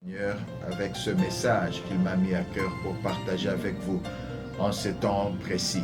Seigneur, avec ce message qu'il m'a mis à cœur pour partager avec vous en ce temps précis.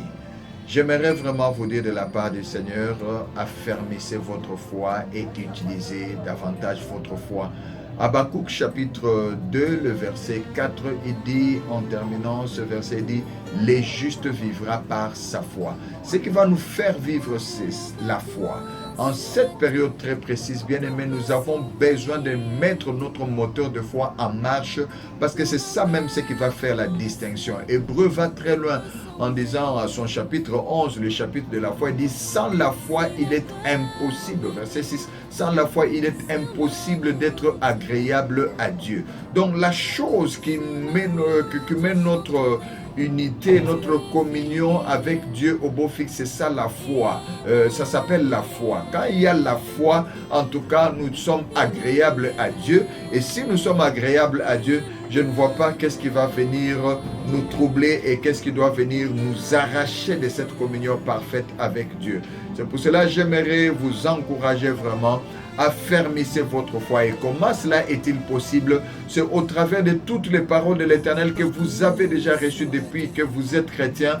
J'aimerais vraiment vous dire de la part du Seigneur, affermissez votre foi et utilisez davantage votre foi. Habakkuk chapitre 2, le verset 4, il dit, en terminant ce verset, il dit, « Les justes vivra par sa foi ». Ce qui va nous faire vivre, c'est la foi. En cette période très précise, bien-aimés, nous avons besoin de mettre notre moteur de foi en marche parce que c'est ça même ce qui va faire la distinction. Hébreu va très loin en disant à son chapitre 11, le chapitre de la foi, il dit « Sans la foi, il est impossible ». Verset 6, « Sans la foi, il est impossible d'être agréable à Dieu ». Donc la chose qui met notre unité, notre communion avec Dieu au beau fixe, c'est ça la foi. Ça s'appelle la foi. Quand il y a la foi, en tout cas, nous sommes agréables à Dieu. Et si nous sommes agréables à Dieu, je ne vois pas qu'est-ce qui va venir nous troubler et qu'est-ce qui doit venir nous arracher de cette communion parfaite avec Dieu. C'est pour cela que j'aimerais vous encourager vraiment. Affermissez votre foi. Et comment cela est-il possible? C'est au travers de toutes les paroles de l'Éternel que vous avez déjà reçues depuis que vous êtes chrétien.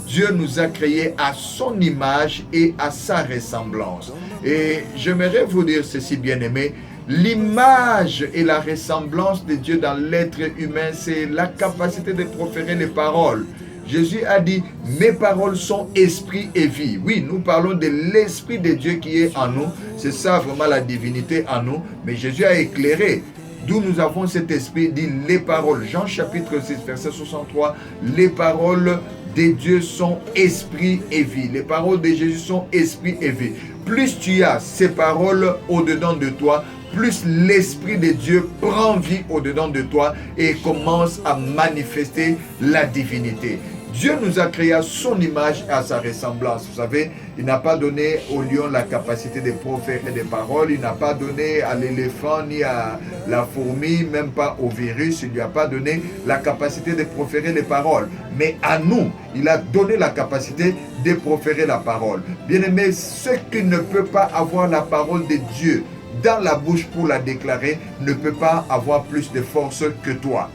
Dieu nous a créés à son image et à sa ressemblance. Et j'aimerais vous dire ceci, bien-aimés. L'image et la ressemblance de Dieu dans l'être humain, c'est la capacité de proférer les paroles. Jésus a dit, mes paroles sont esprit et vie. Oui, nous parlons de l'esprit de Dieu qui est en nous. C'est ça vraiment la divinité en nous. Mais Jésus a éclairé. D'où nous avons cet esprit, dit les paroles. Jean chapitre 6, verset 63. Les paroles de Dieu sont esprit et vie. Les paroles de Jésus sont esprit et vie. Plus tu as ces paroles au-dedans de toi, plus l'Esprit de Dieu prend vie au-dedans de toi et commence à manifester la divinité. Dieu nous a créé à son image et à sa ressemblance. Vous savez, il n'a pas donné au lion la capacité de proférer des paroles. Il n'a pas donné à l'éléphant ni à la fourmi, même pas au virus. Il ne lui a pas donné la capacité de proférer les paroles. Mais à nous, il a donné la capacité de proférer la parole. Bien-aimé, ce qui ne peut pas avoir la parole de Dieu dans la bouche pour la déclarer ne peut pas avoir plus de force que toi.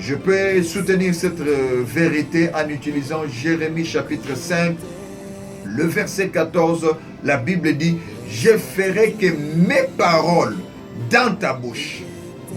Je peux soutenir cette vérité en utilisant Jérémie chapitre 5, le verset 14. La Bible dit, je ferai que mes paroles dans ta bouche.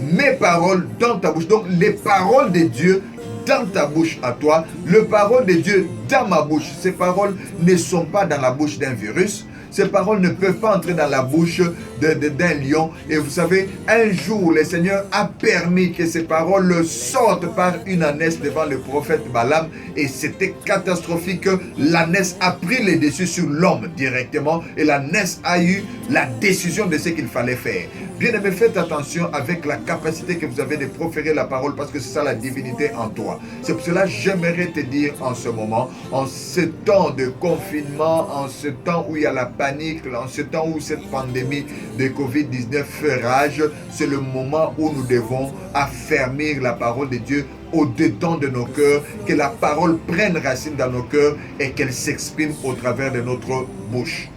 Mes paroles dans ta bouche. Donc les paroles de Dieu dans ta bouche à toi, les paroles de Dieu dans ma bouche. Ces paroles ne sont pas dans la bouche d'un virus. Ces paroles ne peuvent pas entrer dans la bouche d'un lion. Et vous savez, un jour, le Seigneur a permis que ces paroles sortent par une ânesse devant le prophète Balaam. Et c'était catastrophique. L'ânesse a pris le dessus sur l'homme directement. Et l'ânesse a eu la décision de ce qu'il fallait faire. Bien-aimé, faites attention avec la capacité que vous avez de proférer la parole parce que c'est ça la divinité en toi. C'est pour cela que j'aimerais te dire en ce moment, en ce temps de confinement, en ce temps où il y a la panique, en ce temps où cette pandémie de Covid-19 fait rage, c'est le moment où nous devons affermir la parole de Dieu au-dedans de nos cœurs, que la parole prenne racine dans nos cœurs et qu'elle s'exprime au travers de notre bouche.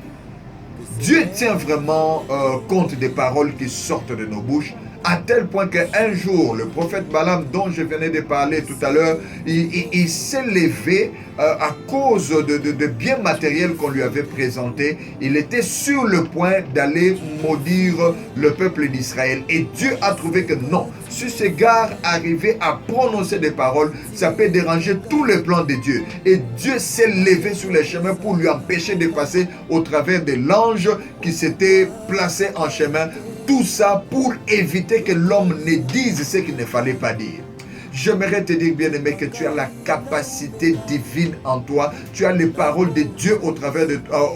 Dieu tient vraiment compte des paroles qui sortent de nos bouches, à tel point qu'un jour, le prophète Balaam, dont je venais de parler tout à l'heure, il s'est levé à cause de biens matériels qu'on lui avait présentés. Il était sur le point d'aller maudire le peuple d'Israël. Et Dieu a trouvé que non, si ce gars arrivait à prononcer des paroles, ça peut déranger tous les plans de Dieu. Et Dieu s'est levé sur les chemins pour lui empêcher de passer au travers de l'ange qui s'était placé en chemin. Tout ça pour éviter que l'homme ne dise ce qu'il ne fallait pas dire. J'aimerais te dire, bien-aimé, que tu as la capacité divine en toi. Tu as les paroles de Dieu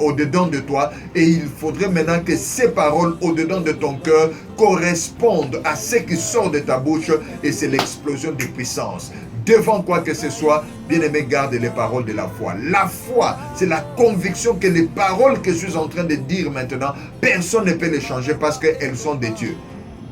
au-dedans de toi. Et il faudrait maintenant que ces paroles au-dedans de ton cœur correspondent à ce qui sort de ta bouche. Et c'est l'explosion de puissance. Devant quoi que ce soit, bien-aimé, garde les paroles de la foi. La foi, c'est la conviction que les paroles que je suis en train de dire maintenant, personne ne peut les changer parce qu'elles sont de Dieu.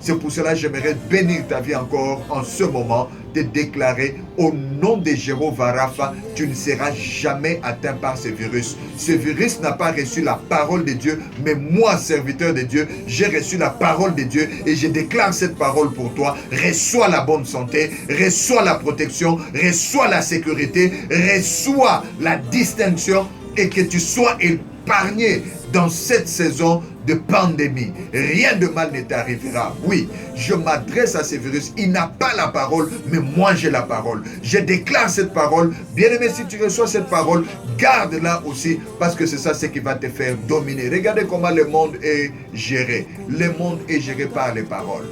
C'est pour cela que j'aimerais bénir ta vie encore en ce moment, te déclarer au nom de Jéhovah Rapha, tu ne seras jamais atteint par ce virus. Ce virus n'a pas reçu la parole de Dieu, mais moi, serviteur de Dieu, j'ai reçu la parole de Dieu et je déclare cette parole pour toi. Reçois la bonne santé, reçois la protection, reçois la sécurité, reçois la distinction et que tu sois épargné dans cette saison de pandémie. Rien de mal ne t'arrivera. Oui, je m'adresse à ce virus. Il n'a pas la parole, mais moi j'ai la parole. Je déclare cette parole. Bien-aimé, si tu reçois cette parole, garde-la aussi, parce que c'est ça ce qui va te faire dominer. Regardez comment le monde est géré. Le monde est géré par les paroles.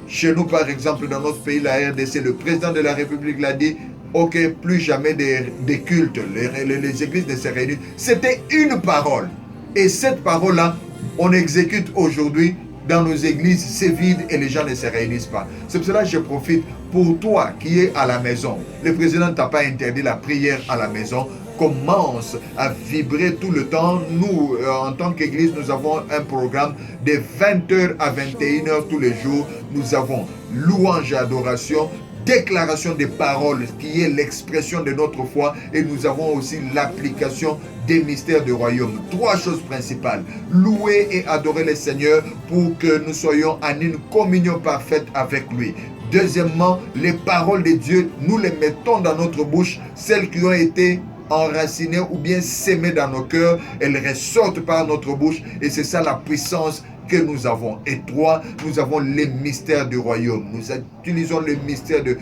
Chez nous, par exemple, dans notre pays, la RDC, le président de la République l'a dit, ok, plus jamais des cultes, les églises ne se réunissent. C'était une parole. Et cette parole-là, on exécute aujourd'hui dans nos églises, c'est vide et les gens ne se réunissent pas. C'est pour cela que je profite pour toi qui es à la maison. Le président ne t'a pas interdit la prière à la maison. Commence à vibrer tout le temps. Nous, en tant qu'église, nous avons un programme de 20h à 21h tous les jours. Nous avons louange et adoration, déclaration des paroles qui est l'expression de notre foi, et nous avons aussi l'application des mystères du royaume. Trois choses principales: louer et adorer le Seigneur pour que nous soyons en une communion parfaite avec lui. Deuxièmement, les paroles de Dieu, nous les mettons dans notre bouche, celles qui ont été enracinées ou bien sémées dans nos cœurs, elles ressortent par notre bouche, et c'est ça la puissance que nous avons. Et trois, nous avons les mystères du royaume. Nous utilisons le mystère de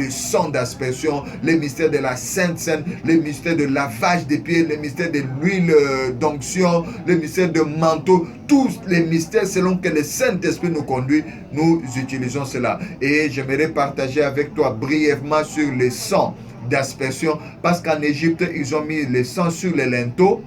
sang d'aspersion, le mystère de la Sainte Seine, le mystère de lavage des pieds, le mystère de l'huile d'onction, le mystère de manteau. Tous les mystères selon que le Saint-Esprit nous conduit, nous utilisons cela. Et j'aimerais partager avec toi brièvement sur le sang d'aspersion, parce qu'en Égypte, ils ont mis le sang sur les linteaux.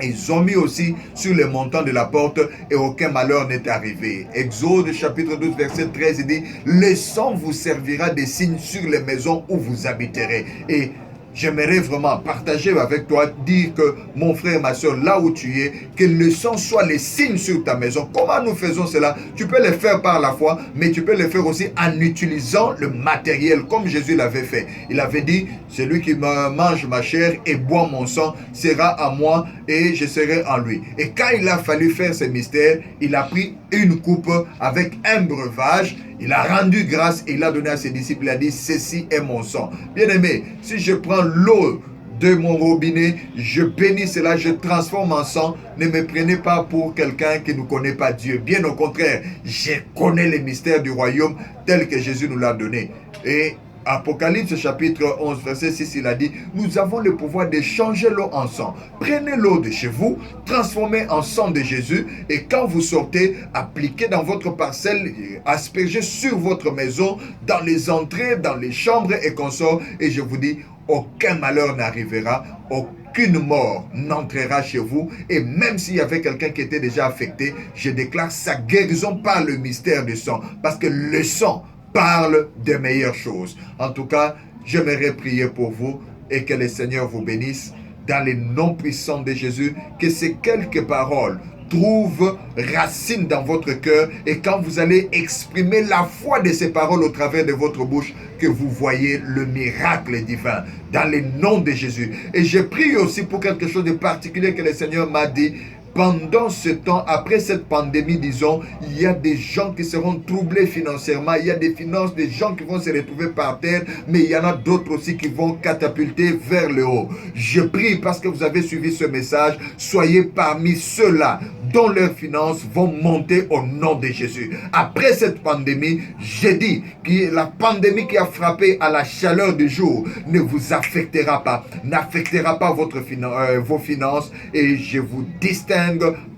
Ils ont mis aussi sur les montants de la porte et aucun malheur n'est arrivé. Exode chapitre 12 verset 13 dit: le sang vous servira de signe sur les maisons où vous habiterez. Et j'aimerais vraiment partager avec toi, dire que mon frère, ma soeur, là où tu es, que le sang soit les signes sur ta maison. Comment nous faisons cela? Tu peux le faire par la foi, mais tu peux le faire aussi en utilisant le matériel, comme Jésus l'avait fait. Il avait dit: celui qui mange ma chair et boit mon sang sera à moi et je serai en lui. Et quand il a fallu faire ce mystère, il a pris une coupe avec un breuvage, il a rendu grâce et il a donné à ses disciples. Il a dit: ceci est mon sang. Bien aimé, si je prends l'eau de mon robinet, je bénis cela, je transforme en sang. Ne me prenez pas pour quelqu'un qui ne connaît pas Dieu. Bien au contraire, je connais les mystères du royaume tel que Jésus nous l'a donné. Et Apocalypse chapitre 11 verset 6, il a dit: nous avons le pouvoir de changer l'eau en sang. Prenez l'eau de chez vous, transformez en sang de Jésus, et quand vous sortez, appliquez dans votre parcelle, aspergez sur votre maison, dans les entrées, dans les chambres et consorts, et je vous dis, aucun malheur n'arrivera, aucune mort n'entrera chez vous. Et même s'il y avait quelqu'un qui était déjà affecté, je déclare sa guérison par le mystère du sang, parce que le sang parle de meilleures choses. En tout cas, j'aimerais prier pour vous et que le Seigneur vous bénisse dans les noms puissants de Jésus, que ces quelques paroles trouvent racine dans votre cœur, et quand vous allez exprimer la foi de ces paroles au travers de votre bouche, que vous voyez le miracle divin dans les noms de Jésus. Et je prie aussi pour quelque chose de particulier que le Seigneur m'a dit. Pendant ce temps, après cette pandémie, disons, il y a des gens qui seront troublés financièrement, il y a des finances, des gens qui vont se retrouver par terre, mais il y en a d'autres aussi qui vont catapulter vers le haut. Je prie, parce que vous avez suivi ce message, soyez parmi ceux-là dont leurs finances vont monter au nom de Jésus. Après cette pandémie, j'ai dit que la pandémie qui a frappé à la chaleur du jour ne vous affectera pas, n'affectera pas vos finances, et je vous distingue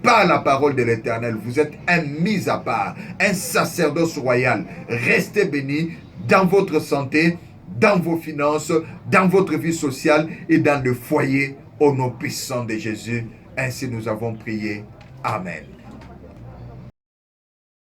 par la parole de l'Éternel. Vous êtes un mis à part, un sacerdoce royal. Restez bénis dans votre santé, dans vos finances, dans votre vie sociale et dans le foyer, au nom puissant de Jésus. Ainsi nous avons prié. Amen.